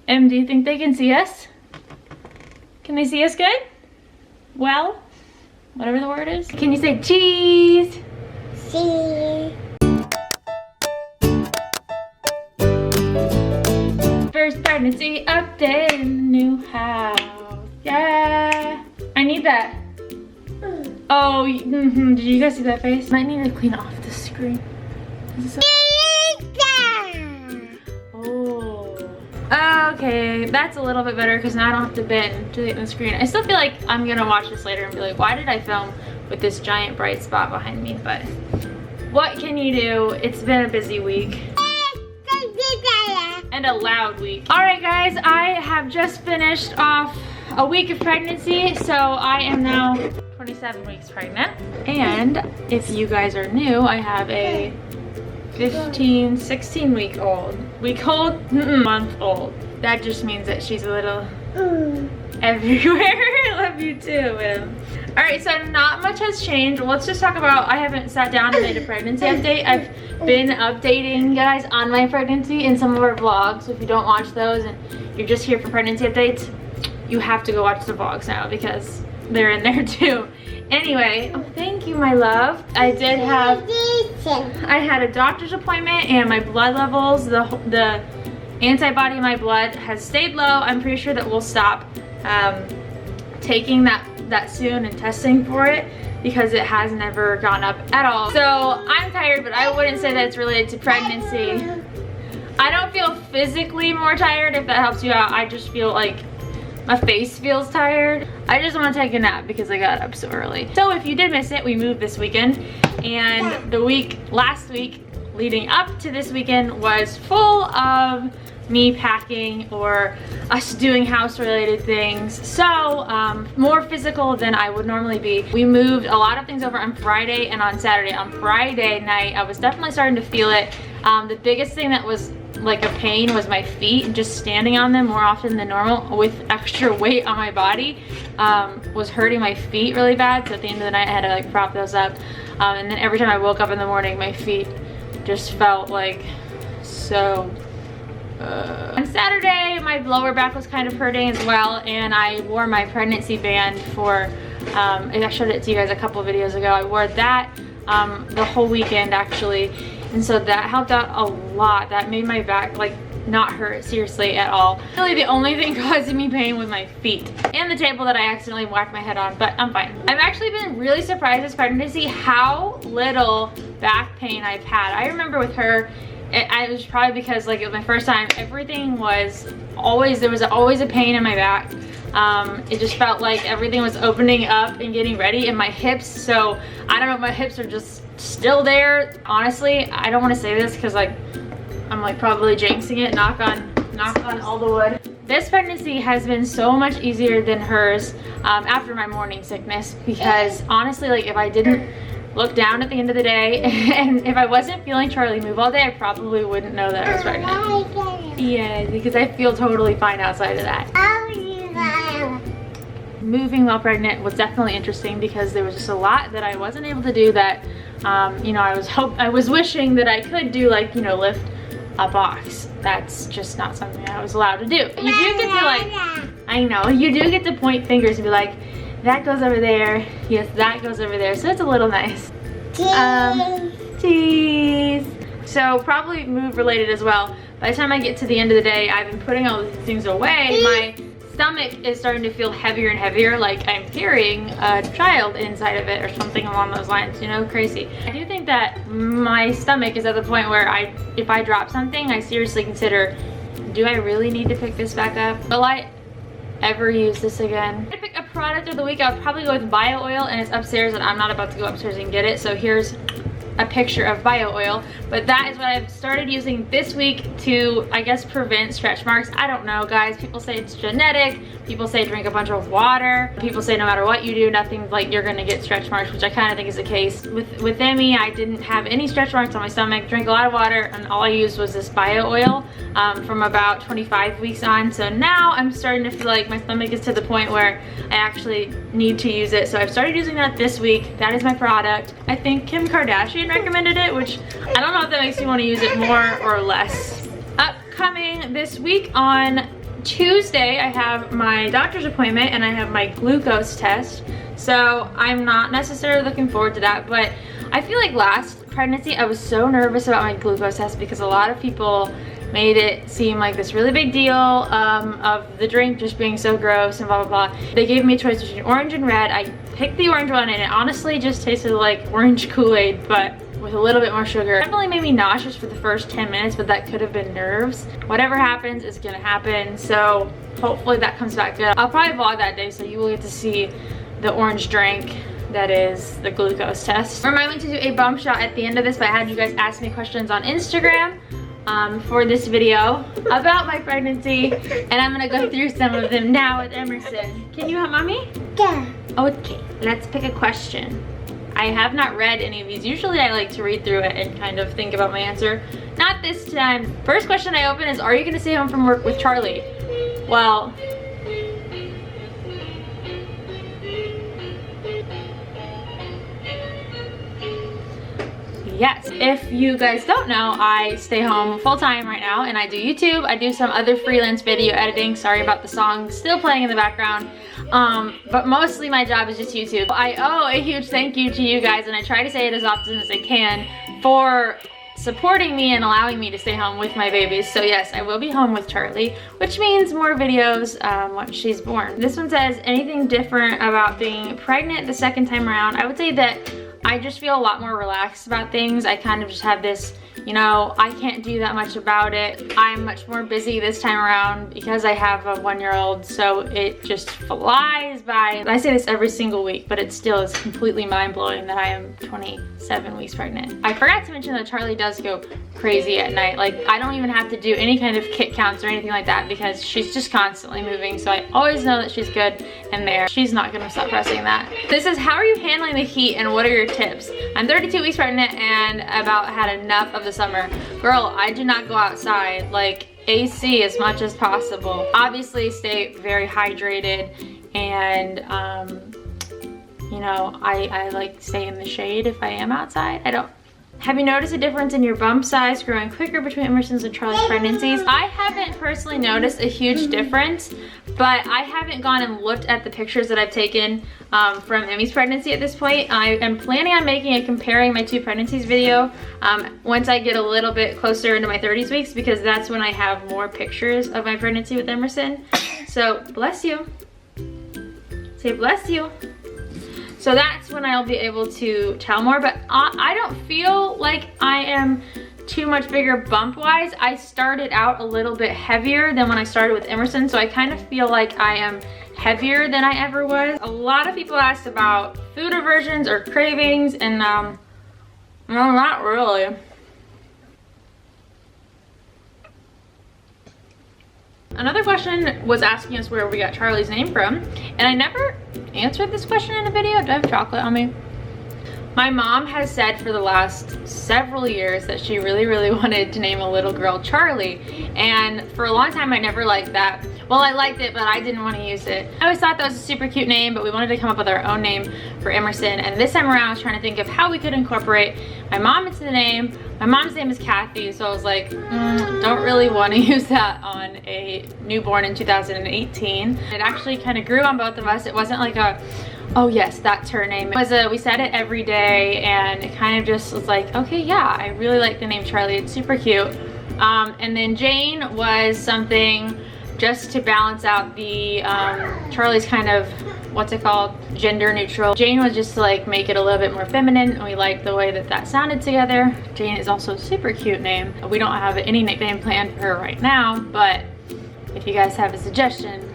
Do you think they can see us? Can they see us good? Well, whatever the word is. Can you say cheese? See. First pregnancy update in the new house. Yeah. I need that. Oh, did you guys see that face? Might need to clean off the screen. Oh. Okay, that's a little bit better because now I don't have to bend to the screen. I still feel like I'm gonna watch this later and be like, why did I film with this giant bright spot behind me? But what can you do? It's been a busy week. And a loud week. All right, guys, I have just finished off a week of pregnancy, so I am now 27 weeks pregnant. And if you guys are new, I have a 16 week old, month old. That just means that she's a little everywhere. I love you too, Em. All right, so not much has changed. Let's just talk about, I haven't sat down and made a pregnancy update. I've been updating you guys on my pregnancy in some of our vlogs. So if you don't watch those and you're just here for pregnancy updates, you have to go watch the vlogs now because they're in there too. Anyway, oh, thank you, my love. I had a doctor's appointment and my blood levels, the antibody in my blood has stayed low. I'm pretty sure that we'll stop taking that soon and testing for it because it has never gone up at all. So I'm tired, but I wouldn't say that it's related to pregnancy. I don't feel physically more tired, if that helps you out. I just feel like my face feels tired. I just want to take a nap because I got up so early. So if you did miss it, we moved this weekend, and the last week leading up to this weekend was full of me packing or us doing house related things. So more physical than I would normally be. We moved a lot of things over on Friday and on Saturday. On Friday night, I was definitely starting to feel it. The biggest thing that was like a pain was my feet. Just standing on them more often than normal with extra weight on my body was hurting my feet really bad. So at the end of the night I had to like prop those up. And then every time I woke up in the morning, my feet just felt like so. On Saturday, my lower back was kind of hurting as well, and I wore my pregnancy band for, I showed it to you guys a couple of videos ago. I wore that the whole weekend actually, and so that helped out a lot. That made my back like not hurt seriously at all. Really the only thing causing me pain was my feet and the table that I accidentally whacked my head on, but I'm fine. I've actually been really surprised this pregnancy how little back pain I've had. I remember with her, it was probably because like it was my first time, everything was always, there was always a pain in my back. It just felt like everything was opening up and getting ready, and my hips, so I don't know, my hips are just still there. Honestly, I don't want to say this because like I'm like probably jinxing it, knock on all the wood. This pregnancy has been so much easier than hers after my morning sickness, because honestly, like if I didn't look down at the end of the day and if I wasn't feeling Charlie move all day, I probably wouldn't know that I was pregnant. Yeah, because I feel totally fine outside of that. Moving while pregnant was definitely interesting because there was just a lot that I wasn't able to do that you know, I was wishing that I could do, like, you know, lift a box. That's just not something I was allowed to do. You do get to like, I know, you do get to point fingers and be like, that goes over there, yes, that goes over there, so it's a little nice. Cheese. So probably move related as well. By the time I get to the end of the day, I've been putting all these things away. My stomach is starting to feel heavier and heavier, like I'm carrying a child inside of it or something along those lines, you know, crazy. I do think that my stomach is at the point where if I drop something, I seriously consider, do I really need to pick this back up? Will I ever use this again? To pick a product of the week, I would probably go with Bio Oil, and it's upstairs and I'm not about to go upstairs and get it, so here's a picture of Bio Oil. But that is what I've started using this week to, I guess, prevent stretch marks. I don't know, guys. People say it's genetic. People say drink a bunch of water. People say no matter what you do, nothing, like, you're gonna get stretch marks, which I kind of think is the case. With Emmy, I didn't have any stretch marks on my stomach, drank a lot of water, and all I used was this Bio Oil from about 25 weeks on. So now I'm starting to feel like my stomach is to the point where I actually need to use it. So I've started using that this week. That is my product. I think Kim Kardashian recommended it, which I don't know if that makes me want to use it more or less. Upcoming this week on Tuesday I have my doctor's appointment and I have my glucose test. So I'm not necessarily looking forward to that, but I feel like last pregnancy I was so nervous about my glucose test because a lot of people made it seem like this really big deal of the drink just being so gross and blah blah blah. They gave me a choice between orange and red. I picked the orange one and it honestly just tasted like orange Kool-Aid, but with a little bit more sugar. It definitely made me nauseous for the first 10 minutes, but that could have been nerves. Whatever happens is gonna happen, so hopefully that comes back good. I'll probably vlog that day, so you will get to see the orange drink that is the glucose test. Remind me to do a bump shot at the end of this, but I had you guys ask me questions on Instagram for this video about my pregnancy, and I'm gonna go through some of them now with Emerson. Can you help mommy? Yeah. Okay, let's pick a question. I have not read any of these. Usually I like to read through it and kind of think about my answer. Not this time. First question I open is, are you gonna stay home from work with Charlie? Well, yes. If you guys don't know, I stay home full-time right now and I do YouTube. I do some other freelance video editing. Sorry about the song still playing in the background. But mostly my job is just YouTube. I owe a huge thank you to you guys, and I try to say it as often as I can, for supporting me and allowing me to stay home with my babies. So yes, I will be home with Charlie, which means more videos once she's born. This one says, anything different about being pregnant the second time around? I would say that I just feel a lot more relaxed about things. I kind of just have this, you know, I can't do that much about it. I'm much more busy this time around because I have a 1-year-old, so it just flies by. I say this every single week, but it still is completely mind-blowing that I am 27 weeks pregnant. I forgot to mention that Charlie does go crazy at night. Like, I don't even have to do any kind of kit counts or anything like that because she's just constantly moving, so I always know that she's good in there. She's not gonna stop pressing that. This is, how are you handling the heat and what are your tips? I'm 32 weeks pregnant and about had enough of the summer. Girl, I do not go outside. Like, AC as much as possible. Obviously stay very hydrated, and you know, I like stay in the shade if I am outside. Have you noticed a difference in your bump size growing quicker between Emerson's and Charlie's pregnancies? I haven't personally noticed a huge difference, but I haven't gone and looked at the pictures that I've taken from Emmy's pregnancy at this point. I am planning on making a comparing my two pregnancies video once I get a little bit closer into my 30s weeks, because that's when I have more pictures of my pregnancy with Emerson. So, bless you. Say bless you. So that's when I'll be able to tell more, but I don't feel like I am too much bigger bump wise. I started out a little bit heavier than when I started with Emerson, so I kind of feel like I am heavier than I ever was. A lot of people asked about food aversions or cravings, and no, not really. Another question was asking us where we got Charlie's name from, and I never answered this question in a video. Do I have chocolate on me? My mom has said for the last several years that she really wanted to name a little girl Charlie, and for a long time I never liked that. Well, I liked it, but I didn't want to use it. I always thought that was a super cute name, but we wanted to come up with our own name for Emerson, and this time around I was trying to think of how we could incorporate my mom into the name. My mom's name is Kathy, so I was like, don't really want to use that on a newborn in 2018. It actually kind of grew on both of us. It wasn't like a, oh yes, that's her name. It was a, we said it every day, and it kind of just was like, okay, yeah, I really like the name Charlie. It's super cute. And then Jane was something just to balance out the, Charlie's kind of, what's it called, gender neutral. Jane was just to like make it a little bit more feminine, and we liked the way that that sounded together. Jane is also a super cute name. We don't have any nickname planned for her right now, but if you guys have a suggestion.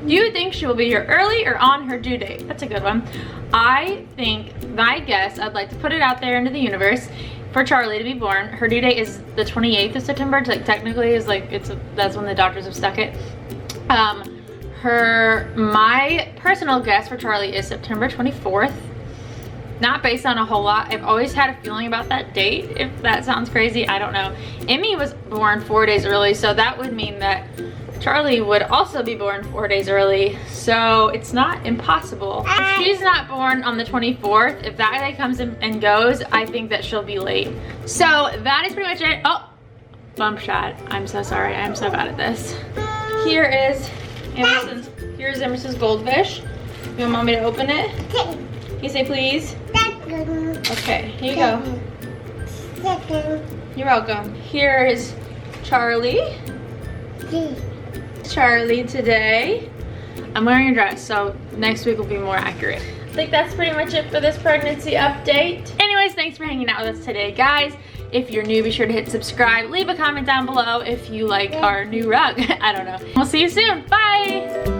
Do you think she will be here early or on her due date? That's a good one. I think, my guess, I'd like to put it out there into the universe, for Charlie to be born. Her due date is the 28th of September. Like, technically is like, that's when the doctors have stuck it. My personal guess for Charlie is September 24th. Not based on a whole lot. I've always had a feeling about that date. If that sounds crazy, I don't know. Emmy was born 4 days early, so that would mean that Charlie would also be born 4 days early, so it's not impossible. If she's not born on the 24th, if that day comes and goes, I think that she'll be late. So that is pretty much it. Oh, bump shot. I'm so sorry. I'm so bad at this. Here's Emerson's goldfish. You want mommy to open it? You say please? Okay, here you go. You're welcome. Here is Charlie. Charlie today. I'm wearing a dress, so next week will be more accurate. I think that's pretty much it for this pregnancy update. Anyways, thanks for hanging out with us today, guys. If you're new, be sure to hit subscribe. Leave a comment down below if you like our new rug. I don't know. We'll see you soon. Bye.